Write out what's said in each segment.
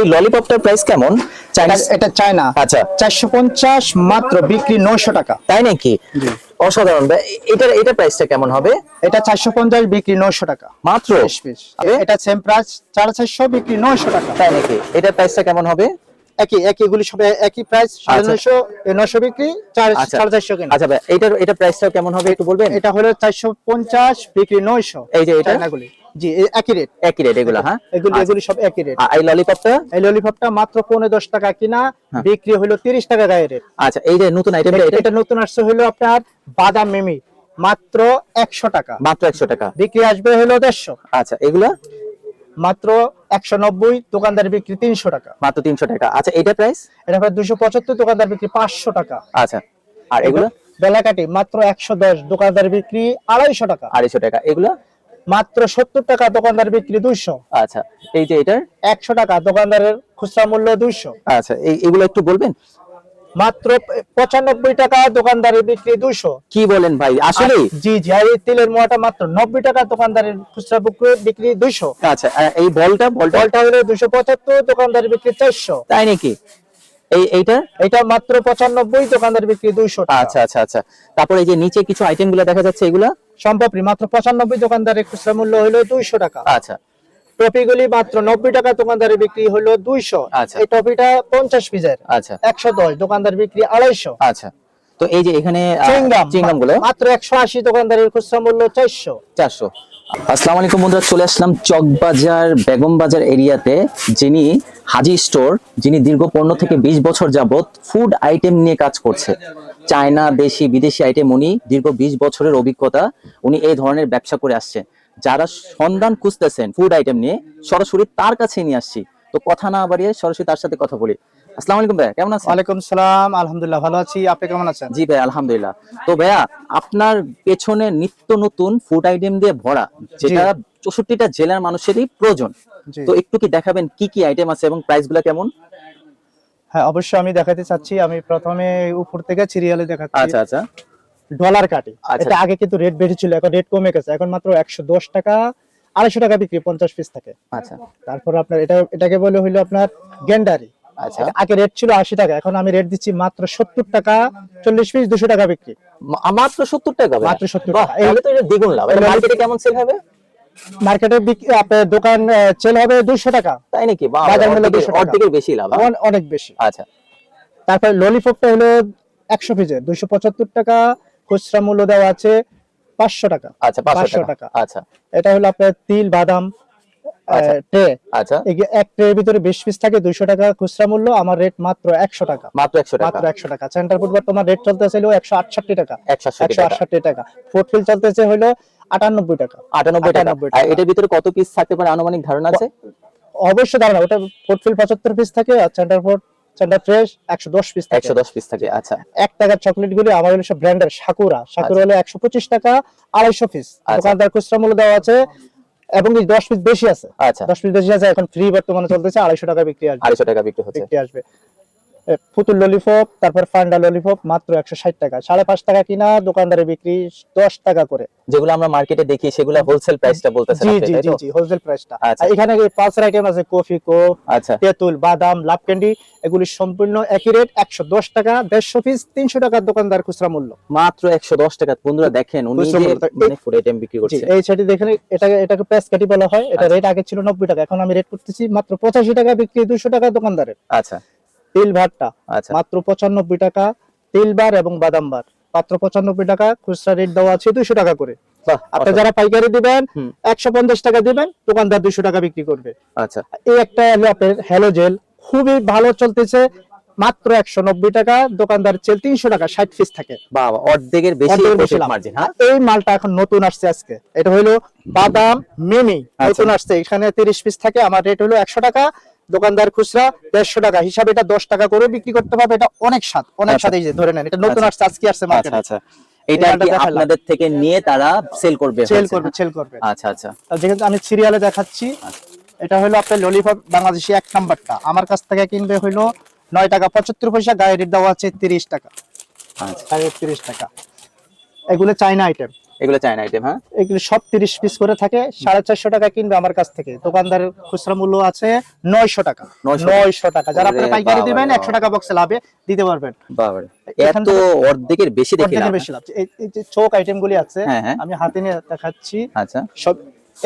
এই ললিপপটার প্রাইস কেমন? এটা চায়না। আচ্ছা 450 মাত্র, বিক্রি 900 টাকা। তাই নাকি? অসাধারণ। এটা প্রাইসটা কেমন হবে? এটা 450, বিক্রি 900 টাকা মাত্র। এটা সেম প্রাইস 450, বিক্রি 900 টাকা। তাই নাকি? এটার প্রাইসটা কেমন হবে? একই এগুলি সব একই প্রাইস, 950 বিক্রি, 450 কিনা। আচ্ছা ভাই, এটা প্রাইসটাও কেমন হবে একটু বলবেন? এটা হলো 450, বিক্রি 900। এই যে এটা চায়নাগুলি, জি একই রেট এগুলো। হ্যাঁ, এগুলি সব একই রেট। এই ললিপপটা? এই ললিপপটা মাত্র 15-10 টাকা কিনা, বিক্রি হলো 30 টাকা গায়ে রেট। আচ্ছা, এই যে নতুন আইটেমটা, এটা নতুন আসছে হলো আপনার বাদাম মিমি, মাত্র 100 টাকা। মাত্র 100 টাকা, বিক্রি আসবে হলো 150। আচ্ছা, এগুলা মাত্র 190, দোকানদার বিক্রি 300 টাকা। মাত্র 300 টাকা। আচ্ছা, এটা প্রাইস? এটা প্রায় 275, দোকানদার বিক্রি 500 টাকা। আচ্ছা, আর এগুলো? বেলাকাটি মাত্র 110, দোকানদার বিক্রি 250 টাকা। 250 টাকা। এগুলো মাত্র 70 টাকা, দোকানদার বিক্রি 200। আচ্ছা, এই যে এটার 100 টাকা, দোকানদারের খুচরা মূল্য 200। আচ্ছা, এগুলো একটু বলবেন? মাত্র 95 টাকা, দোকানদারের বিক্রি 200। কি বলেন ভাই, আসলে? জি জি। আর এই তেলের মোয়াটা মাত্র 90 টাকা, দোকানদারের খুচরা বিক্রি 200। আচ্ছা, এই বলটা হলো 275, দোকানদারের বিক্রি 400। তাই নাকি? এটা মাত্র 95, দোকানদার বিক্রি 200 টাকা। আচ্ছা আচ্ছা আচ্ছা। তারপরে এই যে নিচে কিছু আইটেম গুলো দেখা যাচ্ছে, এগুলা সম্পাপড়ি মাত্র 95, দোকানদারের খুচরা মূল্য হলো 200 টাকা। আচ্ছা, টপিগুলি মাত্র 90 টাকা, দোকানদারের বিক্রি হলো 200। আচ্ছা, এই টপিটা 50 পিসের, আচ্ছা 110, দোকানদার বিক্রি 250। আচ্ছা। তো এই যে এখানে চিংগাম গুলো মাত্র 180, দোকানদারের খুচরা মূল্য 400। আসসালামু আলাইকুম বন্ধুরা, চলে আসলাম চকবাজার বেগম বাজার এরিয়াতে, যিনি হাজি স্টোর, যিনি দীর্ঘ 15 থেকে 20 বছর যাবত ফুড আইটেম নিয়ে কাজ করছে। চায়না, দেশি, বিদেশি আইটেম, উনি দীর্ঘ 20 বছরের অভিজ্ঞতা, উনি এই ধরনের ব্যবসা করে আসছে। যারা সন্ধান খুঁজতেছেন ফুড আইটেম নিয়ে, সরাসরি তার কাছে নিয়ে আসছি। তো কথা না বাড়িয়ে সরাসরি তার সাথে কথা বলি। আসসালামু আলাইকুম ভাই, কেমন আছেন? ওয়ালাইকুম সালাম, আলহামদুলিল্লাহ ভালো আছি। আপনি কেমন আছেন? জি ভাই, আলহামদুলিল্লাহ। তো ভাইয়া, আপনার পেছনে নিত্য নতুন ফুড আইটেম দিয়ে ভরা, যেটা 64টা জেলার মানুষেরই প্রয়োজন। তো একটু কি দেখাবেন কি কি আইটেম আছে এবং প্রাইস গুলা কেমন? হ্যাঁ, অবশ্যই আমি দেখাতে চাচ্ছি। আমি প্রথমে উপর থেকে সিরিয়ালে দেখাচ্ছি। আচ্ছা আচ্ছা। ডলার কাটি, এটা আগে কিন্তু রেট বেশি ছিল, এখন রেট কমে গেছে। এখন মাত্র 110 টাকা, 250 টাকা বিক্রি, 50 পিস থাকে। আচ্ছা। তারপর আপনার এটাকে বলে হইলো আপনার গেন্ডারি। আচ্ছা, আগে রেট ছিল 80 টাকা, এখন আমি রেট দিচ্ছি মাত্র 70 টাকা, 40 পিস 200 টাকা বিক্রি। মাত্র 70 টাকা? মাত্র 70 টাকা। তাহলে তো এটা দ্বিগুণ লাভ। এটা মার্কেটে কেমন সেল হবে? মার্কেটে আপনার দোকান সেল হবে 200 টাকা। তাই নাকি? বাজার মূল্য 200 টাকা, অর্ধেকের বেশি লাভ। অনেক বেশি। আচ্ছা। তারপর ললিপপটা হলো 100 পিসের 275 টাকা, খুচরা মূল্য দেওয়া আছে 500 টাকা। আচ্ছা, 500 টাকা। আচ্ছা। এটা হলো আপনার তিল বাদাম ট্রে। আচ্ছা, এক ট্রের ভিতরে 20 পিস থাকে, 200 টাকা খুচরা মূল্য। আমার রেট মাত্র 100 টাকা। মাত্র 100 টাকা। মাত্র 100 টাকা। সেন্টার ফুড তোমার রেট চলতেছে হলো 168 টাকা। 168 টাকা। ফুড ফিল চলতেছে হলো 98 টাকা। 98 টাকা। আর এটার ভিতরে কত পিস থাকতে পারে আনুমানিক ধারণা আছে? অবশ্যই ধারণা, ওটা ফুড ফিল 75 পিস থাকে, আর সেন্টার ফ্রেশ 110 পিস থাকে। 110 পিস থাকে। আচ্ছা। 1 টাকার চকলেট গুলি আমার হলো সব ব্র্যান্ডের। সাকুরা হলো 125 টাকা, 250 পিস। দোকানদার খুচরা মূল্য দেওয়া আছে, এবং 10 পিস বেশি আছে। আচ্ছা, 10 পিস বেশি আছে, এখন ফ্রি বর্তমানে চলতেছে, 250 টাকা বিক্রি আসবে। 250 টাকা বিক্রি হচ্ছে। আসবে পুতুল ললিপপ, তারপর ফান্ডা ললিপপ মাত্র 160 টাকা, 5.5 টাকা কিনা, দোকানদারে বিক্রি 10 টাকা করে। যেগুলো আমরা মার্কেটে দেখি সেগুলো হোলসেল প্রাইসটা বলতেছেন আপনি, তাই তো? জি, হোলসেল প্রাইসটা। আচ্ছা। এখানে পালসার আইটেম আছে, কফি কোক, আচ্ছা, তেঁতুল, বাদাম, লাভ ক্যান্ডি, এগুলি সম্পূর্ণ একই রেট, 110 টাকা, 150 পিস 300 টাকা, দোকানদার খুচরা মূল্য মাত্র 110 টাকা। বন্ধুরা দেখেন, উনি যে মানে ফুড আইটেম বিক্রি করছে। এই সাইডে দেখেন, এটাকে প্রেস কাটি বলা হয়। এটা রেট আগে ছিল 90 টাকা, এখন আমি রেট করতেছি মাত্র 85 টাকা বিক্রি, 200 টাকা দোকানদারের। আচ্ছা। তিল ভাতটা আচ্ছা, মাত্র 95 টাকা, তিল বার এবং বাদাম বার মাত্র 95 টাকা, খুচরা রেট দেওয়া আছে 200 টাকা করে। আপনি যারা পাইকারি দিবেন 150 টাকা দিবেন, দোকানদার 200 টাকা বিক্রি করবে। আচ্ছা। এই একটা হলো আপনার হ্যালো জেল, খুবই ভালো চলতেছে, মাত্র 190 টাকা, দোকানদার চেল 300 টাকা, 60 পিস থাকে। বাবা, অর্ধেকের বেশি প্রফিট মার্জিন। হ্যাঁ, এই মালটা এখন নতুন আসছে আজকে। এটা হলো বাদাম মিমি, নতুন আসছে। এখানে 30 পিস থাকে, আমার রেট হলো 100 টাকা, দোকানদার খুচরা 150 টাকা, হিসাবে এটা 10 টাকা করে বিক্রি করতে পারবে। এটা অনেক স্বাদ, অনেক স্বাদ। এই যে ধরে নেন, এটা নতুন আসছে, আজকে আসছে মার্কেটে। আচ্ছা। এটা কি আপনাদের থেকে নিয়ে তারা সেল করবে? সেল করবে। আচ্ছা আচ্ছা। যেহেতু আমি সিরিয়ালে দেখাচ্ছি, এটা হলো আপনার ললিপপ বাংলাদেশি 1 নাম্বারটা, আমার কাছ থেকে কিনবে হলো 9 টাকা 75 পয়সা, গায়ে রেট দেওয়া আছে 30 টাকা। আচ্ছা, 30 টাকা। এগুলো চাইনা আইটেম, এগুলো চায়না আইটেম, হ্যাঁ এগুলো সব 30 পিস করে থাকে, 450 টাকা কিনবে আমার কাছ থেকে। দোকানদারের খুচরা মূল্য আছে 900 টাকা। 900 টাকা, যারা আপনারা ওরে পাইকারি বাবা দিবেন রে 100 টাকা বক্সে লাভে দিতে পারবেন। বাবারে, এখান এত থেকে অর্ধেকের বেশি দেখে অর্ধেকের লাভ। বেশি লাভ। এই যে চোক আইটেম গুলি আছে, হ্যাঁ, হ্যাঁ। আমি হাতে নিয়ে দেখাচ্ছি। আচ্ছা, সব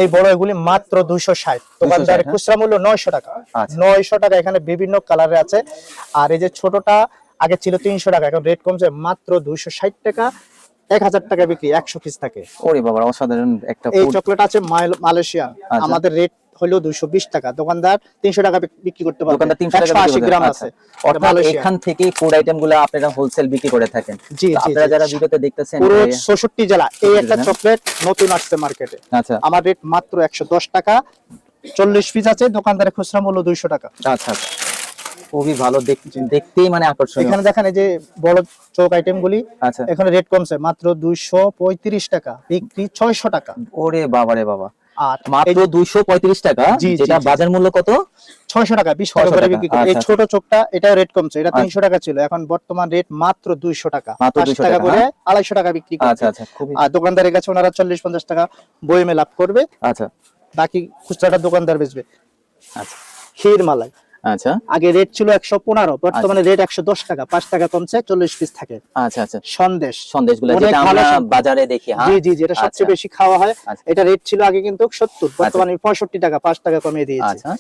এই বড় এগুলি মাত্র 260, দোকানদারের হ্যাঁ। খুচরা মূল্য 900 টাকা। আচ্ছা। 900 টাকা, এখানে বিভিন্ন কালারে আছে। আর এই যে ছোটটা আগে ছিল 300 টাকা, এখন রেট কমছে মাত্র 260 টাকা। 1000 টাকা বিক্রি, 100 পিস থাকে। ওরে বাবা, অসাধারণ একটা এই ফুড। চকলেট আছে মালয়েশিয়ান, আচ্ছা। আমাদের রেট হলো 220 টাকা, দোকানদার 300 টাকা বিক্রি করতে পারবে। দোকানদার 300 টাকা 180 গ্রাম আচ্ছা। আছে। অর্থাৎ মালয়েশিয়ান। এখান থেকে ফুড আইটেম গুলো আপনারা হোলসেল বিক্রি করে থাকেন। জি, তো জি, আপনারা জি। যারা ভিডিওতে দেখতেছেন, পুরো 66 জেলা এই একটা জেলা। চকলেট নতুন আসছে মার্কেটে। আচ্ছা আমার রেট মাত্র 110 টাকা, 40 পিস আছে, দোকানদারের খুচরা মূল্য 200 টাকা। আচ্ছা আচ্ছা, খুবই ভালো, দেখতেই মানে আকর্ষণীয়। এখানে দেখেন এই যে বড় চোক আইটেম গুলি, আচ্ছা, এখানে রেট কমছে মাত্র 235 টাকা, বিক্রি 600 টাকা। ওরে বাবা রে বাবা, আর মাত্র 235 টাকা, জি, জি, যেটা জি। বাজার মূল্য কত? 600 টাকা, 20 টাকা 600 করে টাকা, বিক্রি করে। এই আচ্ছা, ছোট চোকটা এটা রেট কমছে, এটা 300 টাকা ছিল, এখন বর্তমান রেট মাত্র 200 টাকা। মাত্র 5 200 টাকা টাকা, করে হ্যাঁ। 250 টাকা বিক্রি আচ্ছা করছে। আচ্ছা, খুবই আর দোকানদারের কাছে ওনারা 40-50 টাকা বইমে লাভ করবে, আচ্ছা বাকি খুচরাটা দোকানদার বেচবে। আচ্ছা ক্ষীর মালাই আচ্ছা আগে রেট ছিল 115, বর্তমানে রেট 110 টাকা, 5 টাকা কমছে, 40 পিস থাকে। আচ্ছা আচ্ছা, সন্দেশ, সন্দেশগুলো অনেক যেটা ভালো আমরা সন্দেশ। বাজারে দেখি, হ্যাঁ জি জি, যেটা আচ্ছা, সবচেয়ে বেশি খাওয়া হয়। আচ্ছা। এটা রেট ছিল আগে কিন্তু 70, বর্তমানে 65 টাকা, 5 টাকা কমিয়ে দিয়েছে। আচ্ছা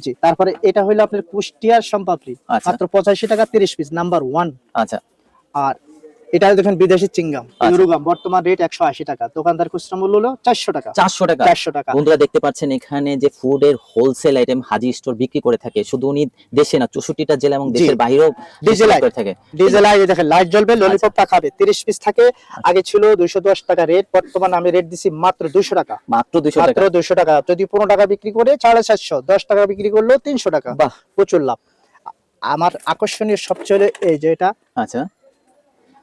জি, তারপরে এটা হইলো আপনার কুষ্টিয়ার সম্পাপড়ি, আচ্ছা। মাত্র 85 টাকা, 30 পিস, নাম্বার 1। আচ্ছা আর এটা দেখেন বিদেশি চিংগাম, আচ্ছা। ইউরোগাম, বর্তমান রেট 180 টাকা, দোকানদার খুচরা মূল্য হলো 400 টাকা। 400 টাকা। 400 টাকা। বন্ধুরা দেখতে পাচ্ছেন এখানে যে ফুডের হোলসেল আইটেম হাজি স্টোর বিক্রি করে থাকে, শুধু উনি দেশে না 64টা জেলা এবং জি। দেশের বাইরেও ডিজে লাইট করে থাকে। ডিজে লাইট দেখেন, লাইট জ্বলবে, ললিপপটা খাবে, 30 পিস থাকে। আগে ছিল 210 টাকা রেট, বর্তমানে আমি রেট দিছি মাত্র 200 টাকা। মাত্র 200 মাত্র টাকা। 200 টাকা, যদি 15 টাকা বিক্রি করে 450, 10 টাকা বিক্রি করলেও 300 টাকা, বাহ, প্রচুর লাভ। আমার আকর্ষণীয় সবচেয়ে হলো এই যে এটা আচ্ছা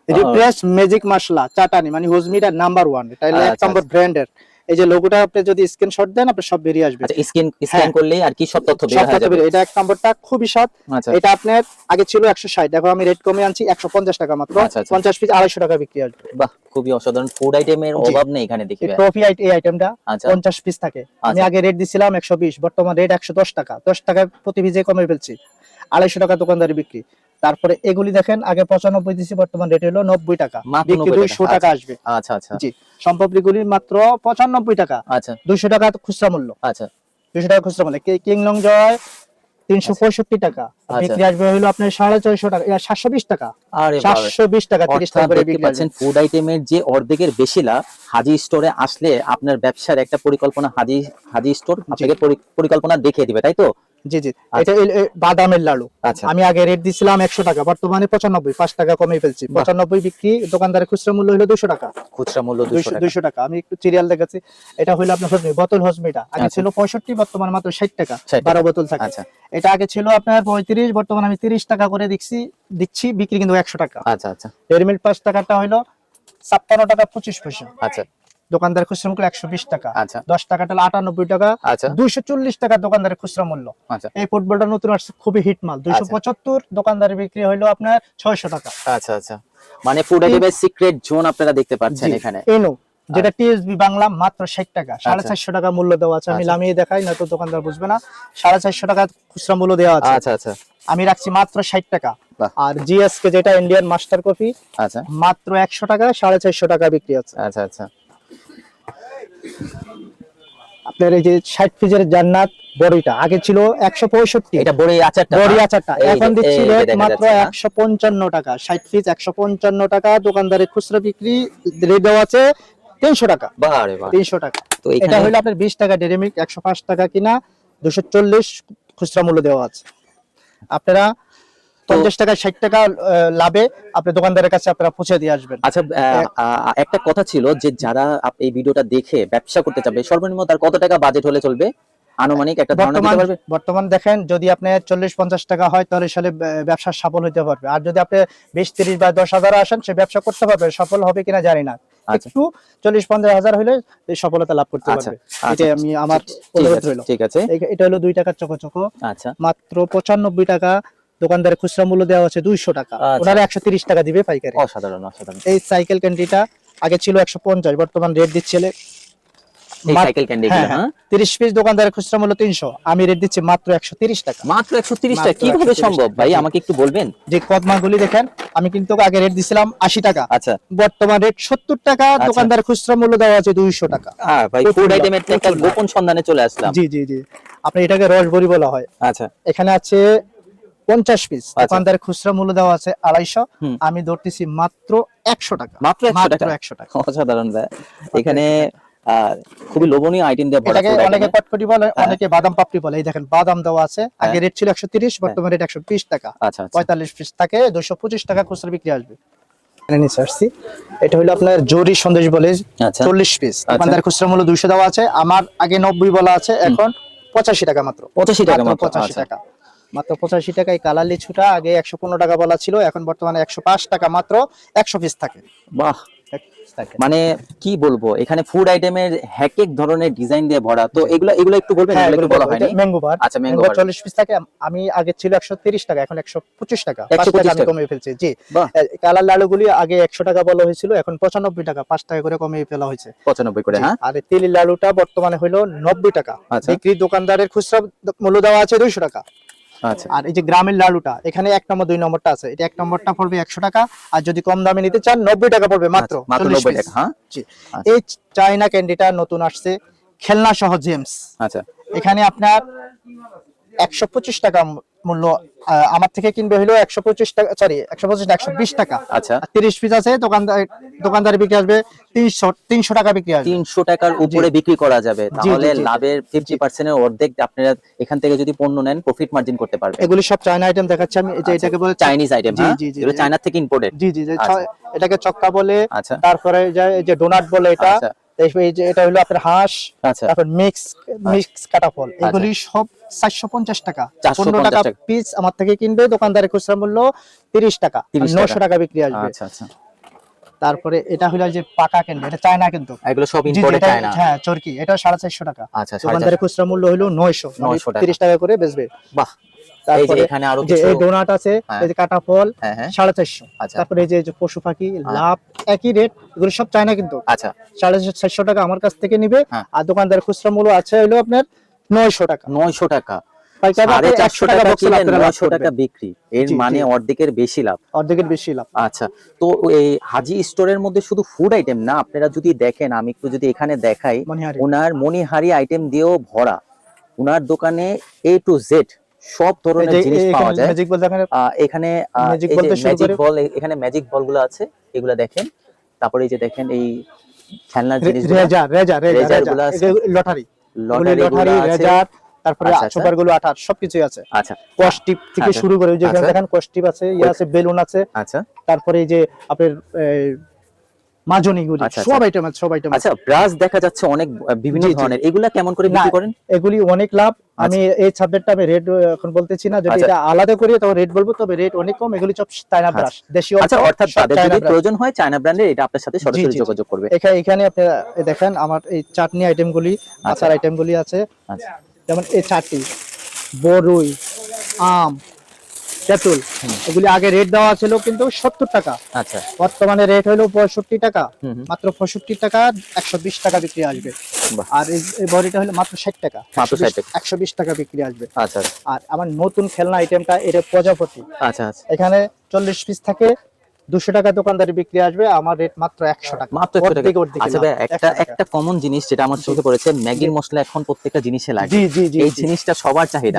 রিফ্রেশ ম্যাজিক মশলা চাটানি, মানে হুজমিটা নাম্বার 1, এটা হলো 1 আচ্ছা, নম্বর ব্র্যান্ডের। এই যে লোগোটা আপনি যদি স্ক্রিনশট দেন, আপনি সব বেরিয়ে আসবে। আচ্ছা, স্ক্যান হ্যাঁ। করলেই আর কি সব তথ্য বের সব হয়ে তথ্য যাবে। বেরিয়ে, এটা 1 নম্বরটা খুবই স্বাদ। আচ্ছা এটা আপনার আগে ছিল 160, এখন আমি রেট কমে আনছি 150 টাকা মাত্র। আচ্ছা, আচ্ছা। 50 পিস 250 টাকা বিক্রি আসবে। বাহ, খুবই অসাধারণ, ফুড আইটেমের জি। অভাব নেই এখানে দেখি ভাই। ট্রফি এই আইটেমটা আচ্ছা 50 পিস থাকে, আমি আচ্ছা। আগে রেট দিছিলাম 120, বর্তমান রেট 110 টাকা, 10 টাকা প্রতি পিসে কমে ফেলছি, 250 টাকা দোকানদারি বিক্রি। তারপরে এগুলি দেখেন, আগে 95 দিছি, বর্তমান রেট হলো 90 টাকা, মাত্র বিক্রি 90 200 টাকা আসবে। আচ্ছা আচ্ছা জি, সম্পত্তিগুলি মাত্র 95 টাকা, আচ্ছা 200 টাকা খুচরা মূল্য, আচ্ছা 200 টাকা খুচরা মূল্য। কিংলং জয় 365 টাকা, আচ্ছা। বিক্রি আসবে হলো আপনার 450 টাকা, 720 টাকা, আরে বাবা, 720 টাকা, 30 টাকা অর্থাৎ করে দেখতে বিক্রি পাচ্ছেন আসবে। ফুড আইটেমের যে অর্ধেকের বেশি লাভ হাজি স্টোরে আসলে আপনার ব্যবসার একটা পরিকল্পনা হাজি স্টোর আপনাকে পরিকল্পনা দেখিয়ে দিবে, তাই তো? জি জি, এটা বাদামের লাড়ু, আচ্ছা আমি আগে রেট দিছিলাম 100 টাকা, বর্তমানে 95, 5 টাকা কমে ফেলছি, 95 বিক্রি, দোকানদারের খুচরা মূল্য হলো 200 টাকা। খুচরা মূল্য 200 টাকা। 200 টাকা, আমি একটু সিরিয়াল দেখাচ্ছি। এটা হলো আপনার হজমি, বোতল হজমিটা আগে আচ্ছা। ছিল 65, বর্তমানে মাত্র 60 টাকা, 60 টাকা। 12 বোতল থাকে। আচ্ছা এটা আগে ছিল আপনার 35, বর্তমানে আমি 30 টাকা করে দিচ্ছি, বিক্রি কিন্তু 100 টাকা। আচ্টা আচ্ছা ডেইরি মিল্ক 5 টাকাটা হলো 56 টাকা 25 পয়সা, আচ্ছা দোকানদার খুচরা মূল্য 120 টাকা। আচ্ছা 10 টাকাটা হলো 98 টাকা, আচ্ছা 240 টাকা দোকানদারের খুচরা মূল্য। আচ্ছা এই ফুটবলটা নতুন আসছে, খুবই হিট মাল, 275, দোকানদারের বিক্রি হলো আপনার 600 টাকা। আচ্ছা আচ্ছা, মানে ফুড আইটেমের সিক্রেট জোন আপনারা দেখতে পাচ্ছেন এখানে। এনো যেটা টিএসবি বাংলা মাত্র 60 টাকা, 450 টাকা মূল্য দেওয়া আছে, আমি আচ্ছা। লামিয়ে দেখাই না তো দোকানদার বুঝবে না। 450 টাকা খুচরা মূল্য দেওয়া আছে, আচ্ছা আচ্ছা আমি রাখছি মাত্র 60 টাকা। বাহ। আর জিএসকে যেটা ইন্ডিয়ান মাস্টার কফি, আচ্ছা মাত্র 100 টাকা, 450 টাকা বিক্রি আছে। আচ্ছা আচ্ছা আপনার এই যে 60 পিসের জান্নাত বড়িটা আগে ছিল 165, এটা বড়ি আচারটা, বড়ি আচারটা এখন দিচ্ছি এই যে রেট দেখা মাত্র যাচ্ছে, হ্যাঁ? 155 টাকা, 60 পিস 155 টাকা, দোকানদারের খুচরা বিক্রি রেট দেওয়া আছে 300 টাকা, বাহ রে বাহ। 300 টাকা। তো এটা এখানে হলো আপনার 20 টাকা ডেইরি মিল্ক, 105 টাকা কিনা, 240 খুচরা মূল্য দেওয়া আছে। আপনারা 50 টাকা 60 টাকা লাভে আপনি দোকানদারের কাছে আপনারা পৌঁছে দিয়ে আসবেন। আচ্ছা একটা কথা ছিল যে যারা এই ভিডিওটা দেখে ব্যবসা করতে চাবে, সর্বনিম্ন তার কত টাকা বাজেট হলে চলবে, আনুমানিক একটা ধারণা দিতে পারবে? বর্তমান দেখেন, যদি আপনি 40-50 টাকা হয় তাহলে সালে ব্যবসা সফল হতে পারবে, আর যদি আপনি 20-30 বা 10,000 আসেন, সে ব্যবসা করতে পারবে, সফল হবে কিনা জানি না। আচ্ছা। একটু 40-50 হাজার হলে এই সফলতা লাভ করতে আচ্ছা, পারবে, আচ্ছা। এটাই আমি আমার অনুরোধ রইল। ঠিক আছে, এটা হলো 2 টাকার চকো, আচ্ছা মাত্র 95 টাকা, দোকানদারের খুচরা মূল্য দেওয়া হচ্ছে 200 টাকা, আচ্ছা। ওনারা 130 টাকা দিবে পাইকারি। অসাধারণ অসাধারণ। এই সাইকেল ক্যান্ডিটা আগে ছিল 150, বর্তমান রেট দিচ্ছে এই সাইকেল ক্যান্ডি গুলো, হ্যাঁ 30 পিস দোকানদারের খুচরা মূল্য 300, আমি রেট দিচ্ছি মাত্র 130 টাকা। মাত্র 130 টাকা, মাত্র কিভাবে 130 সম্ভব ভাই, টাকা। আমাকে একটু বলবেন? যে কদমাগুলি দেখেন, আমি কিন্তু আগে রেট দিছিলাম 80 টাকা, আচ্ছা বর্তমান রেট 70 টাকা, দোকানদারের খুচরা মূল্য দেওয়া আছে 200 টাকা। ভাই ফুড আইটেমের একটা গোপন সন্ধানে চলে আসলাম। জি জি জি, আপনি এটাকে রসবড়ি বলা হয়। আচ্ছা এখানে আছে 50 পিস, দোকানদারের খুচরা মূল্য দেওয়া আছে 250, আমি ধরতেছি মাত্র 100 টাকা। মাত্র 100 টাকা, 100 টাকা। অসাধারণ ভাই। এখানে খুবই লোভনীয় আইটেম দিয়ে ভরা। এটাকে অনেকে কটকটি বলে, অনেকে বাদাম পাপড়ি বলে। এই দেখেন বাদাম দেওয়া আছে, আগে রেট ছিল 130, বর্তমানে রেট 120 টাকা। আচ্ছা 45 পিস থাকে 225 টাকা খুচরা বিক্রি আসবে। এখানে নিচে আসছি, এটা হলো আপনার জরি সন্দেশ বলে, আচ্ছা 40 পিস, দোকানদার খুচরা মূল্য 200 দেওয়া আছে, আমার আগে 90 বলা আছে, এখন 85 টাকা মাত্র। 85 টাকা মাত্র, 85 টাকা মাত্র, 85 টাকায় কালার লিচুটা আগে 115 টাকা বলা ছিল, এখন বর্তমানে 105 টাকা মাত্র, 100 পিস থাকে। বাহ, মানে কি বলবো, এখানে ফুড আইটেমের এক এক ধরনের ডিজাইন দিয়ে ভরা। তো এগুলো একটু বলবেন, এগুলো একটু বলা হয়নি। ম্যাঙ্গো বার, আচ্ছা ম্যাঙ্গো বার 40 পিস থাকে, আমি আগে ছিল 130 টাকা, এখন 125 টাকা, 5 টাকা আমি কমিয়ে ফেলছি। জি, কালার লাড়ুগুলি আগে 100 টাকা বলা হয়েছিল, এখন 95 টাকা, 5 টাকা করে কমিয়ে ফেলা হয়েছে, 95 করে। হ্যাঁ, আর তেলি লাড়ুটা বর্তমানে হলো 90 টাকা, বিক্রি দোকানদারের খুচরা মূল্য দেওয়া আছে 200 টাকা। আচ্ছা, আর এই যে গ্রামের লাড়ুটা, এখানে 1 নম্বর 2 নম্বরটা আছে, এটা 1 নম্বরটা পড়বে 100 টাকা, আর যদি কম দামে নিতে চান 90 টাকা পড়বে মাত্র, 90 টাকা। হ্যাঁ, জি। এই চায়না ক্যান্ডিটা নতুন আসছে, খেলনা সহ জেমস। আচ্ছা, এখানে আপনার 125 টাকা মূল্য, আমার থেকে কিনবে হলো 125 টাকা, সরি 125 না 120 টাকা। আচ্ছা 30 পিস আছে, দোকানদার বিক্রি আসবে 300 টাকা বিক্রি আসবে। 300 টাকার উপরে বিক্রি করা যাবে, তাহলে লাভের 50% এর অর্ধেক আপনারা এখান থেকে যদি পণ্য নেন প্রফিট মার্জিন করতে পারবেন। এগুলি সব চায়না আইটেম দেখাচ্ছি আমি, এই যে এটাকে বলে চাইনিজ আইটেম। হ্যাঁ, এগুলো চায়না থেকে ইম্পোর্টেড। জি জি, এটাকে চক্কা বলে, আচ্ছা তারপরে এই যে ডোনাট বলে, এটা এই যে এটা হলো আপনার হাঁস, তারপর মিক্স কাটা ফল, এগুলি সব 450 টাকা, 15 টাকা পিস আমার থেকে কিনবে, দোকানদারের খুচরা মূল্য 30 টাকা, 900 টাকা বিক্রি আসবে। আচ্ছা আচ্ছা, তারপরে এটা হলো যে পাকা ক্যান্ডি, এটা চায়না কিন্তু, এগুলো সব ইম্পোর্টেড চায়না। হ্যাঁ চরকি, এটা 450 টাকা, আচ্ছা, দোকানদারের খুচরা মূল্য হলো 900 টাকা, 30 টাকা করে বেচবে। বাহ, তারপরে এখানে আরো কিছু এই ডোনাট আছে, এই যে কাটা ফল 450, তারপরে এই যে পশু পাখি লাভ, একই রেট, এগুলো সব চায়না কিন্তু। আচ্ছা 450 টাকা আমার কাছ থেকে নিবে, আর দোকানদারের খুচরা মূল্য আছে হলো আপনার 900 টাকা। 900 টাকা, পাইকারি 450 টাকা বক্সে 900 টাকা বিক্রি, এর মানে অর্ধেকের বেশি লাভ। অর্ধেকের বেশি লাভ। আচ্ছা, তো এই হাজি স্টোরের মধ্যে শুধু ফুড আইটেম না, আপনারা যদি দেখেন, আমি একটু যদি এখানে দেখাই, ওনার মনিহারি আইটেম দিয়েও ভরা। ওনার দোকানে A to Z সব ধরনের জিনিস পাওয়া যায়। এখানে ম্যাজিক বল, এখানে ম্যাজিক বলগুলো আছে, এগুলা দেখেন। তারপরে এই যে দেখেন এই খেলনার জিনিসগুলো, রেজারগুলো আছে, লটারি রেজার, তারপরে সুপার গুলো, আঠার, সবকিছু আছে। আচ্ছা, কস্টিপ থেকে শুরু করে, ওই যে দেখেন কস্টিপ আছে, ইয়ে আছে, বেলুন আছে। আচ্ছা, তারপরে এই যে আপনার মাজনিগুলি, সব আইটেম আছে, সব আইটেম। আচ্ছা, ব্রাশ দেখা যাচ্ছে অনেক বিভিন্ন ধরনের, এগুলা কেমন করে বিক্রি করেন? এগুলি অনেক লাভ, আমি এই সাবজেক্টটা আমি রেট এখন বলতেছি না, যদি এটা আলাদা করি তবে রেট বলবো, তবে রেট অনেক কম, এগুলি সব চায়না ব্রাশ, দেশীয়। আচ্ছা, অর্থাৎ তাদের যদি প্রয়োজন হয় চায়না ব্র্যান্ডের, এটা আপনার সাথে সরাসরি যোগাযোগ করবে। এখানে আপনারা দেখেন আমার এই চাটনি আইটেমগুলি, আচার আইটেমগুলি আছে, যেমন এই চাটনি, বরুই, আম, তেঁতুল, এগুলি আগে রেট দেওয়া ছিল কিন্তু 70 টাকা। আচ্ছা, বর্তমানে রেট হলো 65 টাকা, মাত্র 65 টাকা, 120 টাকা বিক্রি আসবে। আর এই বড়িটা হলো মাত্র 60 টাকা, 120 টাকা বিক্রি আসবে। আচ্ছা, আর আমার নতুন খেলনা আইটেমটা, এটা প্রজাপতি। আচ্ছা, এখানে 40 পিস থাকে, 200 টাকা দোকানদারি বিক্রি আসবে, আমার রেট মাত্র 100 টাকা, মাত্র 100 টাকা। আচ্ছা ভাই, একটা কমন জিনিস যেটা আমার চোখে পড়েছে, ম্যাগির মশলা এখন প্রত্যেকটা জিনিসে লাগে। জি জি জি, এই জিনিসটা সবার চাহিদা।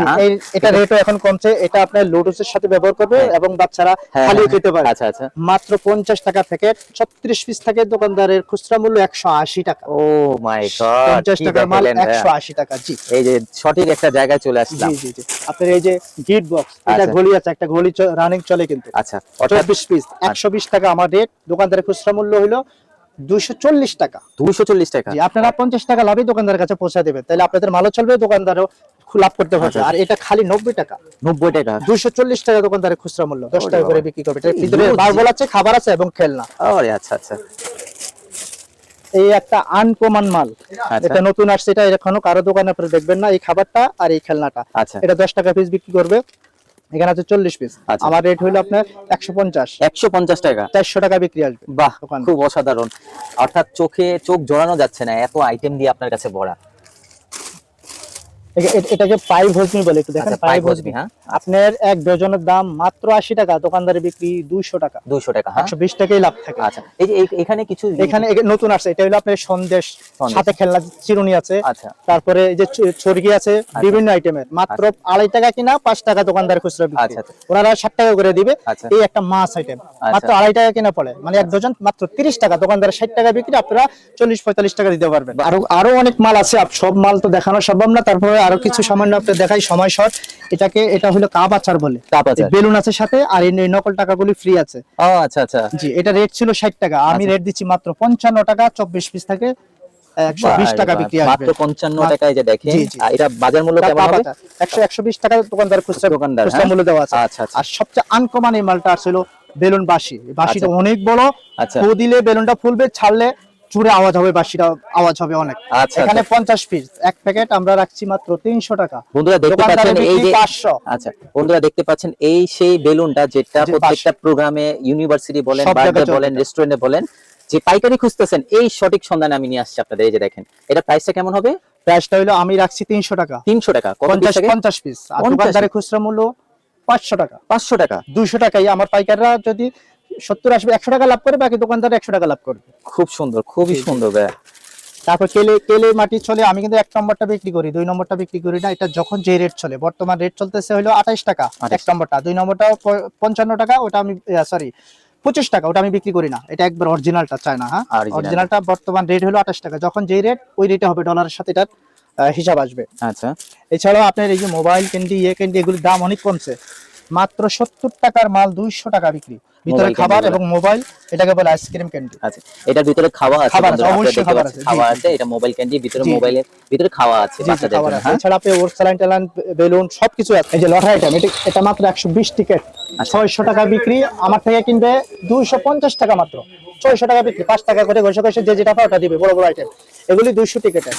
এটা রেটও এখন কমছে, এটা আপনার লুডুসের সাথে ব্যবহার করবে এবং বাচ্চারা খালিও খেতে পারে। আচ্ছা আচ্ছা, মাত্র 50 টাকা প্যাকেট, 36 পিস থাকে, দোকানদারের খুচরা মূল্য 180 টাকা। ও মাই গড, 50 টাকার মাল 180 টাকা। জি, এই যে সঠিক একটা জায়গায় চলে আসলাম। জি জি জি, আপনার এই যে গিফট বক্স, এটা ঘড়ি আছে, একটা ঘড়ি রানিং চলে কিন্তু। আচ্ছা, 24 পিস 120 টাকা আমার রেট, দোকানদারের খুচরা মূল্য হলো 240 টাকা। 240 টাকা। জি, আপনারা 50 টাকা লাভই দোকানদারের কাছে পৌঁছে দেবেন, তাহলে আপনাদের মালও চলবে, দোকানদারও লাভ করতে পারবে। আর এটা খালি 90 টাকা, 90 টাকা, 240 টাকা দোকানদারের খুচরা মূল্য, 10 টাকা করে বিক্রি করবে। এর ভিতরে বারবল আছে, খাবার আছে এবং খেলনা। আরে আচ্ছা আচ্ছা, এই একটা আনকমন মাল, এটা নতুন আসছে, এটা এখনো কারো দোকানে আপনারা দেখবেন না, এই খাবারটা আর এই খেলনাটা। আচ্ছা, এটা 10 টাকা পিস বিক্রি করবে, এখানে আছে 40 পিস। আচ্ছা। আমার রেট হলো আপনার 150 150 টাকা। 400 টাকা বিক্রি আসবে। বাহ, দোকানে। খুব অসাধারণ। অর্থাৎ চোখ জোড়ানো যাচ্ছে না, এত আইটেম দিয়ে আপনার কাছে ভরা। এটাকে পাই ভজনি বলে, একটু দেখেন। আচ্ছা, পাই পাই ভজনি, ভজনি, হ্যাঁ। আপনার এক ডজনের দাম মাত্র 80 টাকা, দোকানদারে বিক্রি 200 টাকা। 200 টাকা, হ্যাঁ। 120 টাকাই লাভ থাকে। আচ্ছা, এই যে এখানে কিছু এখানে নতুন আসছে, এটা হলো আপনার সন্দেশ, সন্দেশ। সাথে খেলনা চিরুনি আছে। আচ্ছা। তারপরে এই যে চর্গি আছে, বিভিন্ন আইটেমের, মাত্র 2.5 টাকা কিনা 5 টাকা দোকানদার খুচরা বিক্রি। আচ্ছা, আচ্ছা। ওনারা 60 টাকা করে দিবে। আচ্ছা। এই একটা মাছ আইটেম মাত্র 2.5 টাকা কিনা পড়ে, মানে এক ডজন মাত্র 30 টাকা, দোকানদার 60 টাকা বিক্রি, আপনারা 40-45 টাকা দিতে পারবেন। আরো অনেক মাল আছে, সব মাল তো দেখানো সম্ভব না, তারপরে আরো কিছু সামান্য আপনাদের দেখাই সময় শর্ট। এটা হলো কাপ আচার বলে, কাপ আচার। বেলুন আছে সাথে, আর এই নকল টাকাগুলি ফ্রি আছে। ও আচ্ছা আচ্ছা। জি, এটা রেট ছিল 60 টাকা, আমি রেট দিচ্ছি মাত্র 55 টাকা। 24 পিস থাকে 120 টাকা বিক্রি আসবে। মাত্র 55 টাকায়, যে দেখেন। জি, জি। এটা বাজার মূল্য কেমন হবে? 120 টাকা দোকানদার খুচরা হ্যাঁ? মূল্য দেওয়া আছে। আচ্ছা, আচ্ছা। আর সবচেয়ে আনকমন এই মালটা ছিল বেলুন বাঁশি। বাঁশিটা অনেক বড়, আচ্ছা। ফু দিলে বেলুনটা ফুলবে, ছাড়লে চুরে আওয়াজ হবে, বাঁশিটা আওয়াজ হবে অনেক। আচ্ছা, এখানে আচ্ছা। 50 পিস, এক প্যাকেট আমরা রাখছি মাত্র 300 টাকা। বন্ধুরা দেখতে দোকানদারে পাচ্ছেন এই বিক্রি যে 500। আচ্ছা, বন্ধুরা দেখতে পাচ্ছেন এই সেই বেলুনটা, যেটা জি, প্রত্যেকটা প্রোগ্রামে, ইউনিভার্সিটি বলেন, সব বার্থডে জায়গায় বলেন, চলবে। রেস্টুরেন্টে বলেন, যে পাইকারি খুঁজতেছেন, এই সঠিক সন্ধানে আমি নিয়ে আসছি আপনাদের। এই যে দেখেন, এটা প্রাইসটা কেমন হবে? প্রাইসটা হলো আমি রাখছি 300 টাকা। 300 টাকা। কত পিস থাকে? 50 পিস। আর 50 দোকানদারে খুচরা মূল্য 500 টাকা। 500 টাকা। 200 টাকাই। আমার পাইকাররা যদি 70 আসবে, 100 টাকা লাভ করে, বাকি দোকানদার 100 টাকা লাভ করবে। খুব সুন্দর, খুবই সুন্দর ভাই। তারপর কেলে মাটি চলে, আমি কিন্তু 1 নম্বরটা বিক্রি করি, 2 নম্বরটা বিক্রি করি না। এটা যখন যে রেট চলে, বর্তমান রেট চলতেছে হলো 28 টাকা 1 নম্বরটা, 2 নম্বরটা 55 টাকা, ওটা আমি সরি 25 টাকা, ওটা আমি বিক্রি করি না। এটা একবার অরিজিনালটা চায় না, হ্যাঁ। অরিজিনালটা বর্তমান রেট হলো 28 টাকা, যখন যেই রেট ওই রেটে হবে, ডলারের সাথে এটার হিসাব আসবে। আচ্ছা। এছাড়াও আপনার এই যে মোবাইল ক্যান্ডি, ক্যান্ডি, এগুলির দাম অনেক কমছে, মাত্র 70 টাকার মাল 200 টাকা বিক্রি। ভিতরে খাবার এবং মোবাইল, এটাকে বলে আইসক্রিম ক্যান্ডি। আচ্ছা, এটার ভিতরে খাওয়া আছে, খাবার আছে, বন্ধুরা, আপনারা অবশ্যই দেখতে খাবার পাচ্ছেন, আছে। খাওয়া জি, আছে। এটা মোবাইল ক্যান্ডি, ভিতরে জি, জি। মোবাইলের ভিতরে খাওয়া আছে বাচ্চাদের খাবার জন্য, আছে। হ্যাঁ। এছাড়া আপনি ওর স্যালাইন ট্যালাইন, বেলুন, সবকিছু আছে। এই যে লটারি আইটেম, এটা মাত্র 120 টিকেট, 600 টাকা বিক্রি। আমার থেকে কিনবে 250 টাকা মাত্র, 600 টাকা বিক্রি, 5 টাকা করে ঘষে ঘষে যে যেটা পায় ওটা দিবে। বড় বড় আইটেম এগুলি 200 টিকেটের,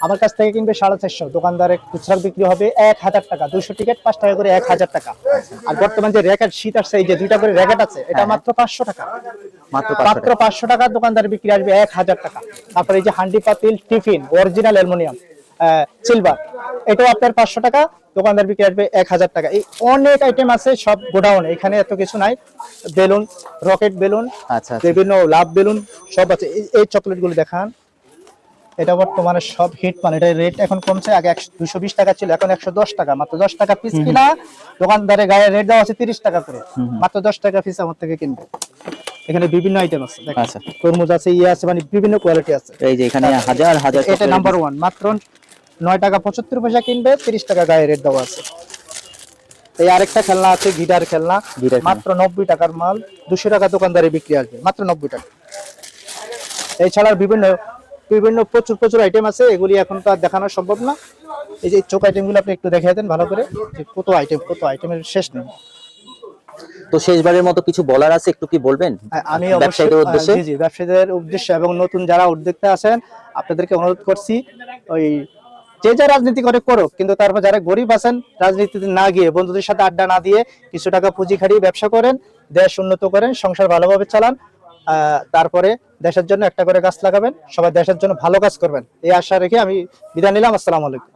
আমার কাছ থেকে কিনবে 450। দোকানদারের খুচরা বিক্রি হবে 1000 টাকা। 200 টিকেট 5 টাকা করে, 1000 টাকা। আর বর্তমান যে র্যাকেট শীট আসছে, এই যে 2টা করে র্যাকেট আছে, এটা মাত্র 500 টাকা। মাত্র মাত্র 500 টাকা দোকানদার বিক্রি আসবে 1000 টাকা। তারপরে এই যে হান্ডি পাতিল টিফিন, অরিজিনাল অ্যালুমিনিয়াম সিলভার, এটাও আপনার 500 টাকা, দোকানদার বিক্রি আসবে 1000 টাকা। এই অনেক আইটেম আছে, সব গোডাউনে, এখানে এত কিছু নাই। বেলুন, রকেট বেলুন, আচ্ছা, আচ্ছা। বিভিন্ন লাভ বেলুন সব আছে। এই চকলেট গুলো দেখান, এটা বর্তমানে সব হিট মাল। এটা রেট এখন কমছে, আগে 220 টাকা ছিল, এখন 110 টাকা, মাত্র 10 টাকা পিস কিনা। দোকানদারের গায়ে রেট দেওয়া আছে 30 টাকা করে, মাত্র 10 টাকা পিস আমার থেকে কিনবে। এখানে বিভিন্ন আইটেম আছে, দেখেন। আচ্ছা। তরমুজ আছে, ইয়ে আছে, মানে বিভিন্ন কোয়ালিটি আছে। এই যে এখানে হাজার হাজার এটা chocolate নাম্বার 1, মাত্র 9 টাকা 75 পয়সা কিনবে, 30 টাকা গায়ে রেট দেওয়া আছে। এই আরেকটা খেলনা আছে, গিটার খেলনা, মাত্র 90 টাকার মাল, 200 টাকা দোকানদারে বিক্রি আসবে, মাত্র 90 টাকা। এছাড়া বিভিন্ন প্রচুর আইটেম আছে, এগুলি এখন তো আর দেখানো সম্ভব না। এই যে চোখ আইটেমগুলো আপনি একটু দেখিয়ে দেন ভালো করে, যে কত আইটেমের শেষ নেই। তো শেষবারের মতো কিছু বলার আছে, একটু কি বলবেন আমি ব্যবসায়ীদের উদ্দেশ্যে? জি, ব্যবসায়ীদের উদ্দেশ্যে এবং নতুন যারা উদ্যোক্তা আছেন, আপনাদেরকে অনুরোধ করছি, ওই যে যা রাজনীতি করে করুক, কিন্তু তারপর যারা গরিব আছেন, রাজনীতিতে না গিয়ে, বন্ধুদের সাথে আড্ডা না দিয়ে, কিছু টাকা পুঁজি খাটিয়ে ব্যবসা করেন, দেশ উন্নত করেন, সংসার ভালোভাবে চালান। তারপরে দেশের জন্য একটা করে গাছ লাগাবেন, সবাই দেশের জন্য ভালো কাজ করবেন, এই আশা রেখে আমি বিদায় নিলাম। আসসালামু আলাইকুম।